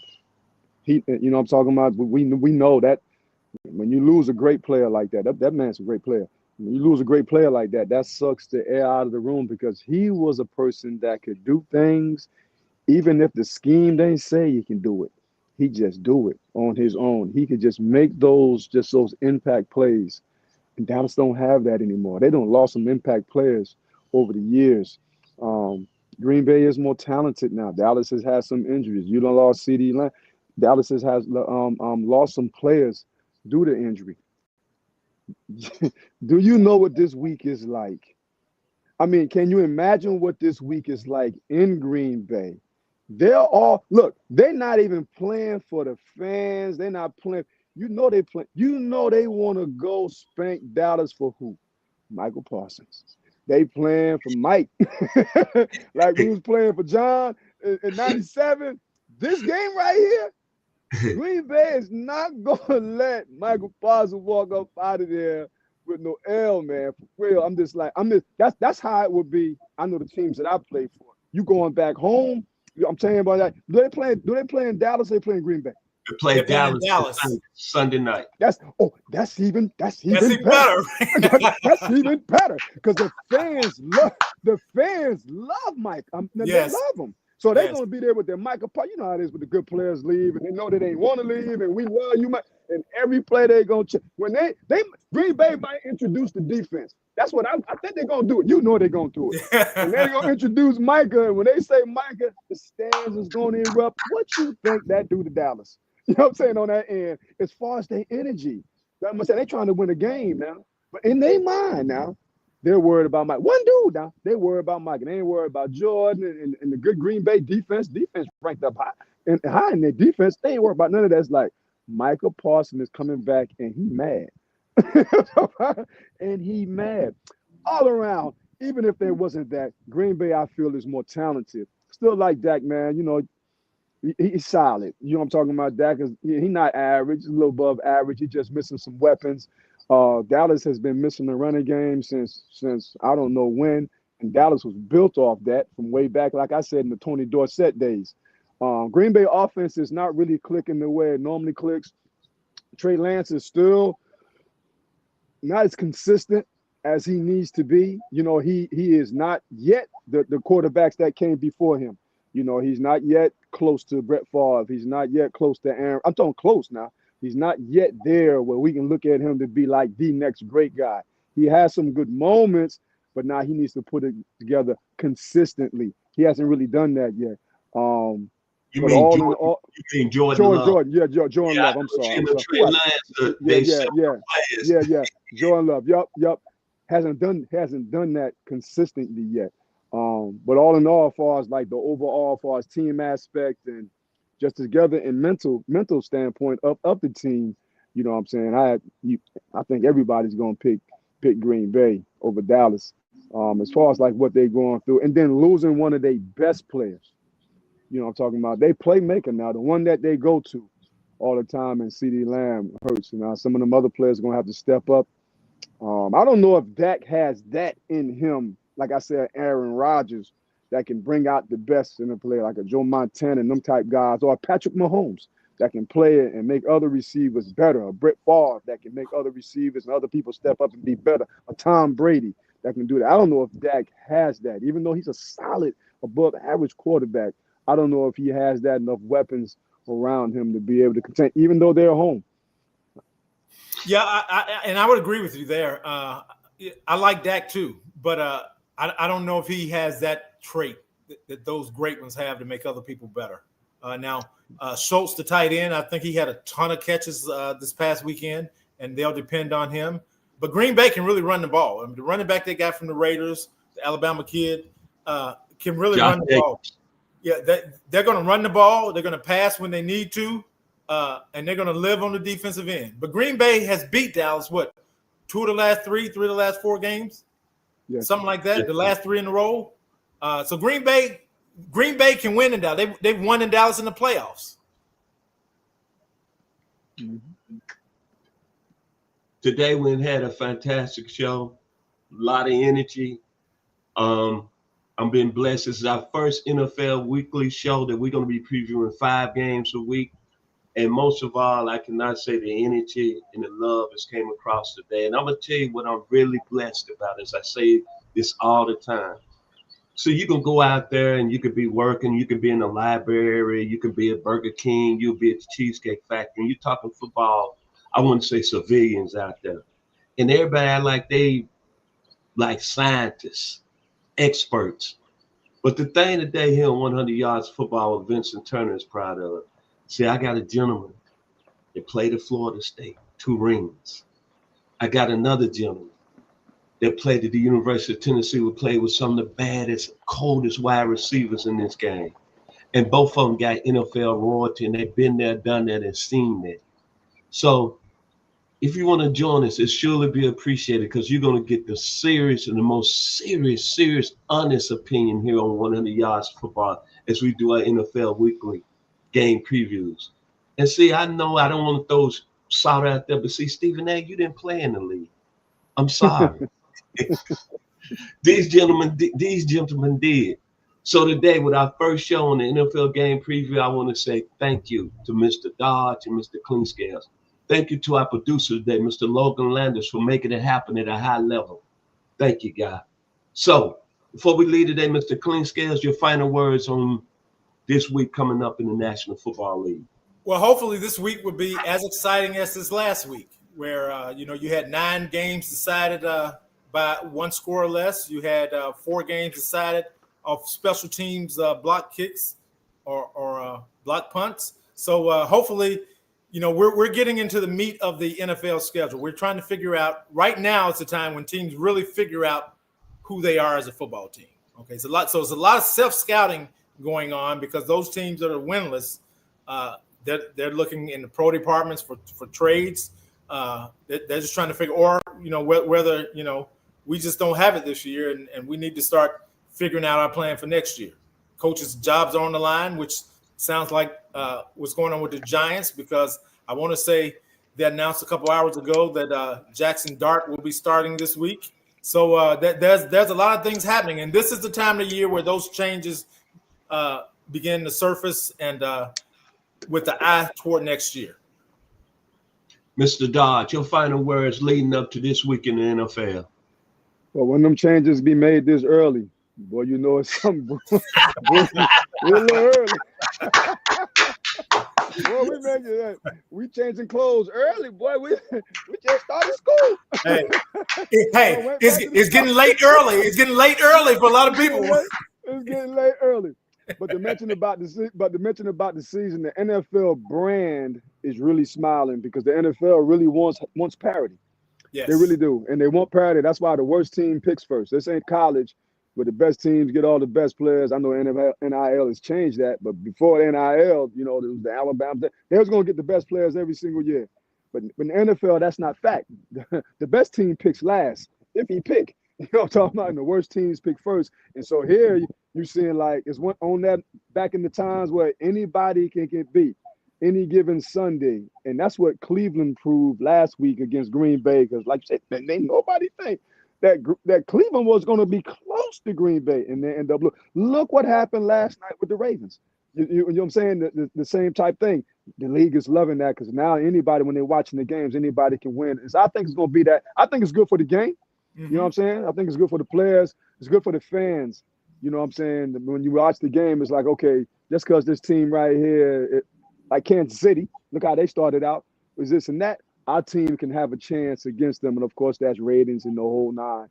I'm talking about. We know that when you lose a great player like that man's a great player. When you lose a great player like that sucks the air out of the room because he was a person that could do things, even if the scheme didn't say he can do it. He just do it on his own. He could just make those impact plays. And Dallas don't have that anymore. They don't lost some impact players over the years. Green Bay is more talented now. Dallas has had some injuries. You don't lost CeeDee Lamb. Dallas has lost some players due to injury. Do you know what this week is like? I mean, can you imagine what this week is like in Green Bay? They're not even playing for the fans. They're not playing. They play. They want to go spank Dallas for who? Michael Parsons. They playing for Mike. Like we was playing for John in 97. This game right here, Green Bay is not going to let Michael Parsons walk up out of there with no L, man. For real. That's how it would be. I know the teams that I play for. You going back home, I'm telling you about that. Do they play in Dallas or they play in Green Bay? They play Dallas Sunday night. That's even better. That's even better because the fans love Mike. They love him. So they're going to be there with their Michael Parsons. You know how it is with the good players leave, and they know that they ain't want to leave, and we love you, Mike. And every play they're going to when they Green Bay might introduce the defense. That's what I think they're going to do it. You know they're going to do it. And they're going to introduce Micah, and when they say Micah, the stands is going to erupt. What you think that do to Dallas? You know what I'm saying on that end? As far as their energy, I'm saying they're trying to win a game now, but in their mind now, they're worried about Mike. One dude now, they worry about Mike, and they ain't worried about Jordan and the good Green Bay defense. Defense ranked up high in their defense. They ain't worried about none of that. It's like Michael Parsons is coming back, and he mad, and he mad all around. Even if there wasn't that, Green Bay I feel is more talented. Still like Dak, man. He's solid. You know what I'm talking about? Dak is he's not average, a little above average. He's just missing some weapons. Dallas has been missing the running game since I don't know when, and Dallas was built off that from way back, like I said, in the Tony Dorsett days. Green Bay offense is not really clicking the way it normally clicks. Trey Lance is still not as consistent as he needs to be. He is not yet the quarterbacks that came before him. He's not yet close to Brett Favre. He's not yet close to Aaron. I'm talking close now. He's not yet there where we can look at him to be like the next great guy. He has some good moments, but now he needs to put it together consistently. He hasn't really done that yet. You mean Jordan Love? Jordan. Yeah, Jordan Love. I'm sorry. Yeah. Jordan Love. Yup. Hasn't done that consistently yet. But all in all, as far as like the overall, as far as team aspect and just together in mental standpoint of the team, you know what I'm saying? I think everybody's gonna pick Green Bay over Dallas. As far as like what they're going through, and then losing one of their best players. You know what I'm talking about? They playmaker now, the one that they go to all the time, and CeeDee Lamb hurts. Some of them other players are gonna have to step up. I don't know if Dak has that in him. Like I said, Aaron Rodgers, that can bring out the best in a player, like a Joe Montana and them type guys, or Patrick Mahomes that can play it and make other receivers better, or Brett Favre that can make other receivers and other people step up and be better, or Tom Brady that can do that. I don't know if Dak has that, even though he's a solid, above average quarterback. I don't know if he has that enough weapons around him to be able to contain, even though they're home. Yeah, I would agree with you there. I like Dak too, but I don't know if he has that trait that those great ones have to make other people better. Now, Schultz, the tight end, I think he had a ton of catches this past weekend, and they'll depend on him. But Green Bay can really run the ball. I mean, the running back they got from the Raiders, the Alabama kid, can really run the ball. Yeah, they're going to run the ball. They're going to pass when they need to, and they're going to live on the defensive end. But Green Bay has beat Dallas, what, 2 of the last 3 of the last 4 games? Yes. Something like that, the last 3 in a row. So Green Bay can win in Dallas. They've won in Dallas in the playoffs. Mm-hmm. Today we had a fantastic show, a lot of energy. I'm being blessed. This is our first NFL weekly show that we're going to be previewing 5 games a week. And most of all, I cannot say the energy and the love has came across today. And I'm going to tell you what I'm really blessed about, as I say this all the time. So you can go out there and you could be working, you could be in the library, you could be at Burger King, you'll be at the Cheesecake Factory. You're talking football, I wouldn't say civilians out there. And everybody like scientists, experts. But the thing today here on 100 Yards Football with Vincent Turner is proud of. See, I got a gentleman that played at Florida State, 2 rings. I got another gentleman that played at the University of Tennessee, who played with some of the baddest, coldest wide receivers in this game. And both of them got NFL royalty, and they've been there, done that, and seen that. So if you want to join us, it surely be appreciated, because you're going to get the serious and the most serious, honest opinion here on 100 Yards Football as we do our NFL weekly game previews. And see, I know I don't want to throw salt out there, but see, Stephen A., you didn't play in the league. I'm sorry. These gentlemen did. So today, with our first show on the NFL game preview, I want to say thank you to Mr. Dodge and Mr. Cleanscales. Thank you to our producer today, Mr. Logan Landers, for making it happen at a high level. Thank you, guy. So before we leave today, Mr. Cleanscales, your final words on this week coming up in the National Football League. Well, hopefully this week will be as exciting as this last week, where you had 9 games decided by 1 score or less. You had 4 games decided off special teams block kicks or block punts. So hopefully, we're getting into the meat of the NFL schedule. We're trying to figure out, right now it's a time when teams really figure out who they are as a football team. Okay, it's a lot of self-scouting going on, because those teams that are winless, they're looking in the pro departments for trades. They're just trying to figure, or whether we just don't have it this year, and we need to start figuring out our plan for next year. Coaches' jobs are on the line, which sounds like what's going on with the Giants, because I want to say they announced a couple hours ago that Jackson Dart will be starting this week. So there's a lot of things happening, and this is the time of the year where those changes begin to surface, and with the eye toward next year. Mr. Dodge, your final words leading up to this week in the NFL. Well, when them changes be made this early, boy, it's something a little early. Boy, we making that. We changing clothes early, boy. We just started school. Hey, it's getting late early. It's getting late early for a lot of people. It's getting late early. But to mention about the season, the NFL brand is really smiling, because the NFL really wants parity. Yes. They really do, and they want parity. That's why the worst team picks first. This ain't college, where the best teams get all the best players. I know NIL has changed that, but before the NIL, there was the Alabama. They was going to get the best players every single year. But in the NFL, that's not fact. The best team picks last, if he pick. You know what I'm talking about? And the worst teams pick first. And so here you're seeing it's one on that back in the times where anybody can get beat any given Sunday. And that's what Cleveland proved last week against Green Bay. Because like you said, nobody think that Cleveland was going to be close to Green Bay in the NW. Look what happened last night with the Ravens. You know what I'm saying? The same type thing. The league is loving that, because now anybody, when they're watching the games, anybody can win. And so I think it's going to be that. I think it's good for the game. You know what I'm saying? I think it's good for the players. It's good for the fans. You know what I'm saying? When you watch the game, it's like, okay, just because this team right here, like Kansas City, look how they started out, was this and that. our team can have a chance against them. And of course, that's ratings and the whole nine,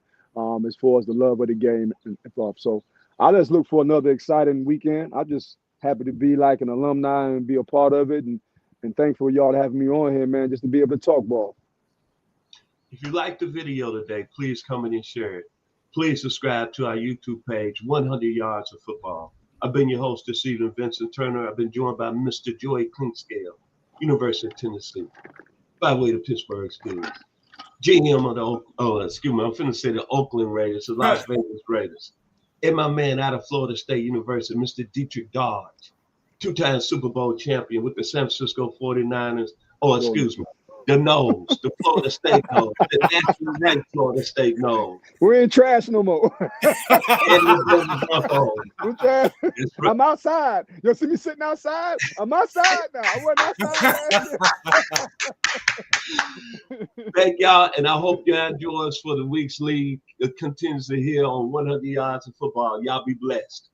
as far as the love of the game and stuff. So I just look for another exciting weekend. I'm just happy to be like an alumni and be a part of it. And thankful y'all having me on here, man, just to be able to talk ball. If you like the video today, please comment and share it. Please subscribe to our YouTube page, 100 Yards of Football. I've been your host this evening, Vincent Turner. I've been joined by Mr. Joey Clinkscale, University of Tennessee, by way of Pittsburgh Steelers. GM of the, I'm finna say the Oakland Raiders, the Las Vegas Raiders. And my man out of Florida State University, Mr. Dietrich Dodge, two-time Super Bowl champion with the San Francisco 49ers. The nose, the Florida State nose, the national ranked Florida State nose. We ain't trash no more. I'm outside. You see me sitting outside? I'm outside now. I wasn't outside. Thank y'all, and I hope y'all enjoy us for the week's league. It continues to here on 100 Yards of Football. Y'all be blessed.